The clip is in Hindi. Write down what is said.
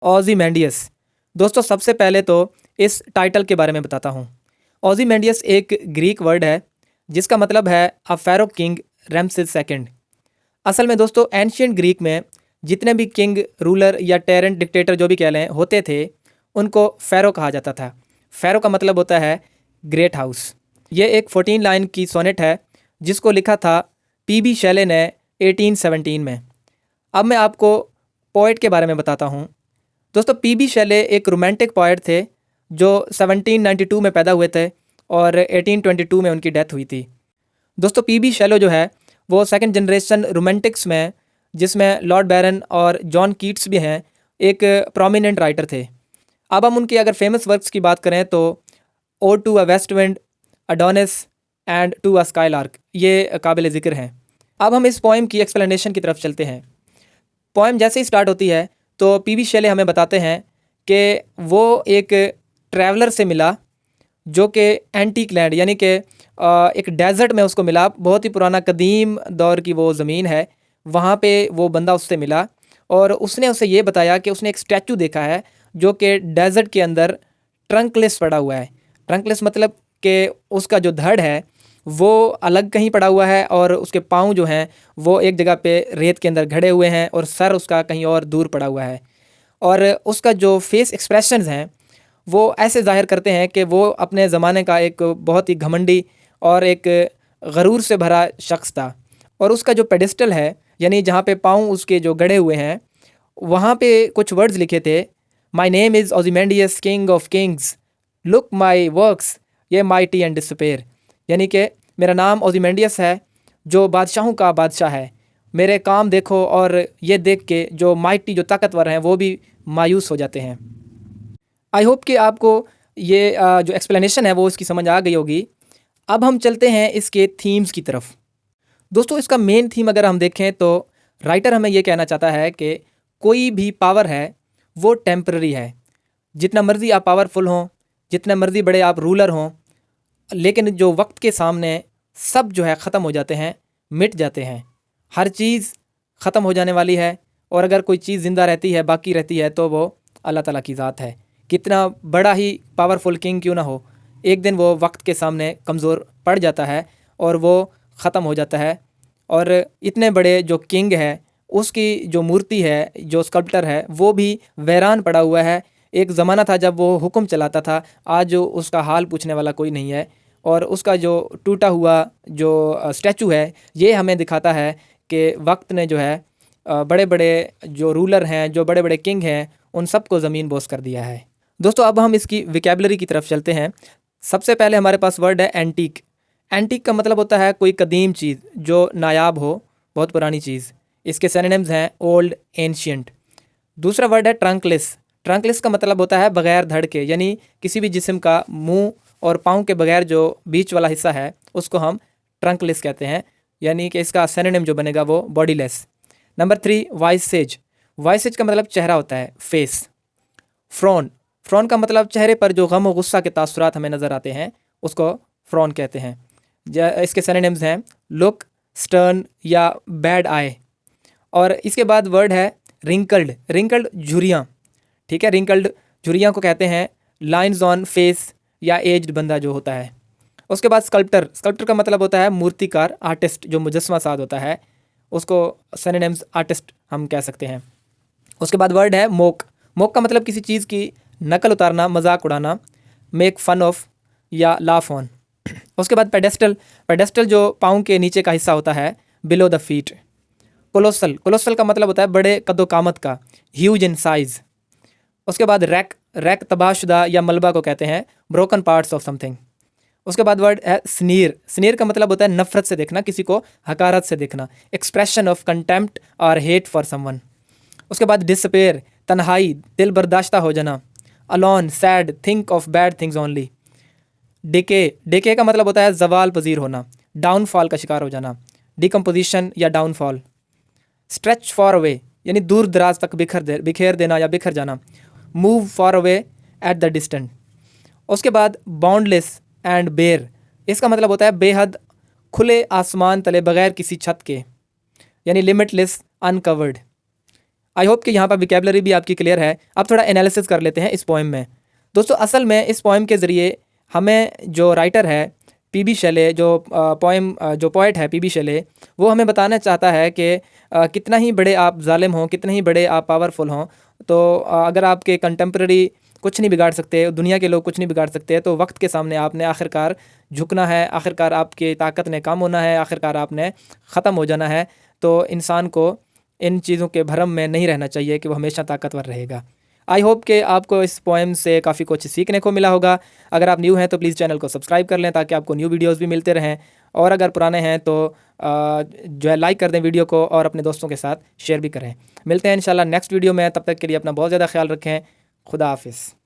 ओzymandias। दोस्तों सबसे पहले तो इस टाइटल के बारे में बताता हूँ। ओzymandias एक ग्रीक वर्ड है जिसका मतलब है अ pharaoh किंग रैमसेस सेकंड। असल में दोस्तों एंशियंट ग्रीक में जितने भी किंग, रूलर या टेरेंट, डिक्टेटर जो भी कह लें होते थे, उनको फ़ैरो कहा जाता था। फ़ैरो का मतलब होता है ग्रेट हाउस। ये एक 14 लाइन की सोनेट है जिसको लिखा था पी.बी. शेले ने 1817 में। अब मैं आपको पोइट के बारे में बताता हूँ। दोस्तों पी.बी. शेले एक रोमांटिक पोइट थे जो 1792 में पैदा हुए थे और 1822 में उनकी डेथ हुई थी। दोस्तों पी.बी. शेलो जो है वो सेकंड जनरेशन रोमांटिक्स में, जिसमें लॉर्ड बैरन और जॉन कीट्स भी हैं, एक प्रोमिनेंट राइटर थे। अब हम उनकी अगर फेमस वर्क्स की बात करें तो ode to a west wind, Adonais and to a skylark ये काबिल ज़िक्र हैं। अब हम इस पोएम की एक्सप्लेनेशन की तरफ चलते हैं। पोएम जैसे ही स्टार्ट होती है तो पी.बी. शेले हमें बताते हैं कि वो एक ट्रैवलर से मिला जो कि एंटीक लैंड यानी कि एक डेजर्ट में उसको मिला। बहुत ही पुराना कदीम दौर की वो ज़मीन है, वहाँ पे वो बंदा उससे मिला और उसने उसे ये बताया कि उसने एक स्टैचू देखा है जो कि डेजर्ट के अंदर ट्रंकलेस पड़ा हुआ है। ट्रंकलेस मतलब कि उसका जो धड़ है वो अलग कहीं पड़ा हुआ है और उसके पाँव जो हैं वो एक जगह पे रेत के अंदर घड़े हुए हैं और सर उसका कहीं और दूर पड़ा हुआ है। और उसका जो फेस एक्सप्रेशंस हैं वो ऐसे ज़ाहिर करते हैं कि वो अपने ज़माने का एक बहुत ही घमंडी और एक गरूर से भरा शख्स था। और उसका जो पेडिस्टल है यानी जहाँ पे पाँव उसके जो गड़े हुए हैं, वहाँ पे कुछ वर्ड्स लिखे थे, my name is Ozymandias king of kings, look my works ye mighty and despair. यानी कि मेरा नाम ओzymandias है जो बादशाहों का बादशाह है, मेरे काम देखो और ये देख के जो माइटी, जो ताकतवर हैं, वो भी मायूस हो जाते हैं। आई होप कि आपको ये जो एक्सप्लेनेशन है वो इसकी समझ आ गई होगी। अब हम चलते हैं इसके थीम्स की तरफ। दोस्तों इसका मेन थीम अगर हम देखें तो राइटर हमें ये कहना चाहता है कि कोई भी पावर है वो टेम्पररी है। जितना मर्ज़ी आप पावरफुल हों, जितने मर्ज़ी बड़े आप रूलर हों, लेकिन जो वक्त के सामने सब जो है ख़त्म हो जाते हैं, मिट जाते हैं। हर चीज़ ख़त्म हो जाने वाली है और अगर कोई चीज़ ज़िंदा रहती है, बाकी रहती है, तो वो अल्लाह ताला की ज़ात है। कितना बड़ा ही पावरफुल किंग क्यों ना हो, एक दिन वो वक्त के सामने कमज़ोर पड़ जाता है और वो ख़त्म हो जाता है। और इतने बड़े जो किंग है उसकी जो मूर्ति है, जो स्कल्प्टर है, वो भी वीरान पड़ा हुआ है। एक ज़माना था जब वो हुक्म चलाता था, आज उसका हाल पूछने वाला कोई नहीं है। और उसका जो टूटा हुआ जो स्टैचू है ये हमें दिखाता है कि वक्त ने जो है बड़े बड़े जो रूलर हैं, जो बड़े बड़े किंग हैं, उन सबको ज़मीन बोस कर दिया है। दोस्तों अब हम इसकी विकेबलरी की तरफ चलते हैं। सबसे पहले हमारे पास वर्ड है एंटीक। एंटीक का मतलब होता है कोई कदीम चीज़ जो नायाब हो, बहुत पुरानी चीज़। इसके सिनोनिम्स हैं ओल्ड, एंशियंट। दूसरा वर्ड है ट्रंकलेस। ट्रंकलेस का मतलब होता है बगैर धड़ के, यानी किसी भी जिस्म का मुंह और पाँव के बगैर जो बीच वाला हिस्सा है उसको हम ट्रंकलेस कहते हैं, यानी कि इसका सिनोनिम जो बनेगा वो बॉडीलेस। Number 3 vices. वाइसेज का मतलब चेहरा होता है, फेस। फ्रॉन। फ्रॉन का मतलब चेहरे पर जो गम और गुस्सा के तासुरात हमें नज़र आते हैं उसको फ्रॉन कहते हैं। इसके सिनोनिम्स हैं लुक, स्टर्न या बैड आई। और इसके बाद वर्ड है रिंकल्ड। रिंकल्ड झुर्रियाँ, ठीक है, रिंकल्ड झुर्रियाँ को कहते हैं लाइंस ऑन फेस या एज्ड बंदा जो होता है। उसके बाद स्कल्प्टर। स्कल्प्टर का मतलब होता है मूर्तिकार, आर्टिस्ट, जो मुजस्समा साज होता है, उसको सिनोनिम्स आर्टिस्ट हम कह सकते हैं। उसके बाद वर्ड है मोक। मोक का मतलब किसी चीज़ की नकल उतारना, मजाक उड़ाना, मेक फन ऑफ या लाफ ऑन। उसके बाद पेडेस्टल। पेडेस्टल जो पाँव के नीचे का हिस्सा होता है, below the feet. Colossal. Colossal का मतलब होता है बड़े कदो कामत का, ह्यूज इन साइज। उसके बाद रैक। रैक तबाहशुदा या मलबा को कहते हैं, ब्रोकन पार्ट्स ऑफ समथिंग। उसके बाद वर्ड है स्नीर। स्नीर का मतलब होता है नफरत से देखना, किसी को हकारत से देखना, एक्सप्रेशन ऑफ कंटेम्प्ट और हेट फॉर समवन। उसके बाद डिसपेयर, तन्हाई, दिल बर्दाश्ता हो जाना, alone, sad, think of bad things only. Decay. Decay का मतलब होता है जवाल पजीर होना, डाउनफॉल का शिकार हो जाना, डिकम्पोजिशन या डाउनफॉल। स्ट्रेच फॉर अवे यानी दूर दराज तक बिखेर देना या बिखर जाना, move for away at the distant. उसके बाद बाउंडलेस एंड बेयर। इसका मतलब होता है बेहद खुले आसमान तले बगैर किसी छत के, यानी लिमिटलेस, अनकवर्ड। आई होप कि यहाँ पर विकेबलरी भी आपकी क्लियर है। अब थोड़ा एनालिसिस कर लेते हैं इस पोएम में। दोस्तों असल में इस पोएम के ज़रिए हमें जो राइटर है पीबी शेले, जो पोएट है पीबी शेले, वो हमें बताना चाहता है कि कितना ही बड़े आप जालिम हों, कितने ही बड़े आप पावरफुल हों, तो अगर आपके कंटेम्प्रेरी कुछ नहीं बिगाड़ सकते, दुनिया के लोग कुछ नहीं बिगाड़ सकते, तो वक्त के सामने आपने आखिरकार झुकना है, आखिरकार आपकी ताकत ने कम होना है, आखिरकार आपने ख़त्म हो जाना है। तो इंसान को इन चीज़ों के भरम में नहीं रहना चाहिए कि वो हमेशा ताकतवर रहेगा। आई होप कि आपको इस पोएम से काफ़ी कुछ सीखने को मिला होगा। अगर आप न्यू हैं तो प्लीज़ चैनल को सब्सक्राइब कर लें ताकि आपको न्यू वीडियोस भी मिलते रहें, और अगर पुराने हैं तो जो है लाइक कर दें वीडियो को और अपने दोस्तों के साथ शेयर भी करें। मिलते हैं इंशाल्लाह नेक्स्ट वीडियो में, तब तक के लिए अपना बहुत ज़्यादा ख्याल रखें। खुदा हाफिज़।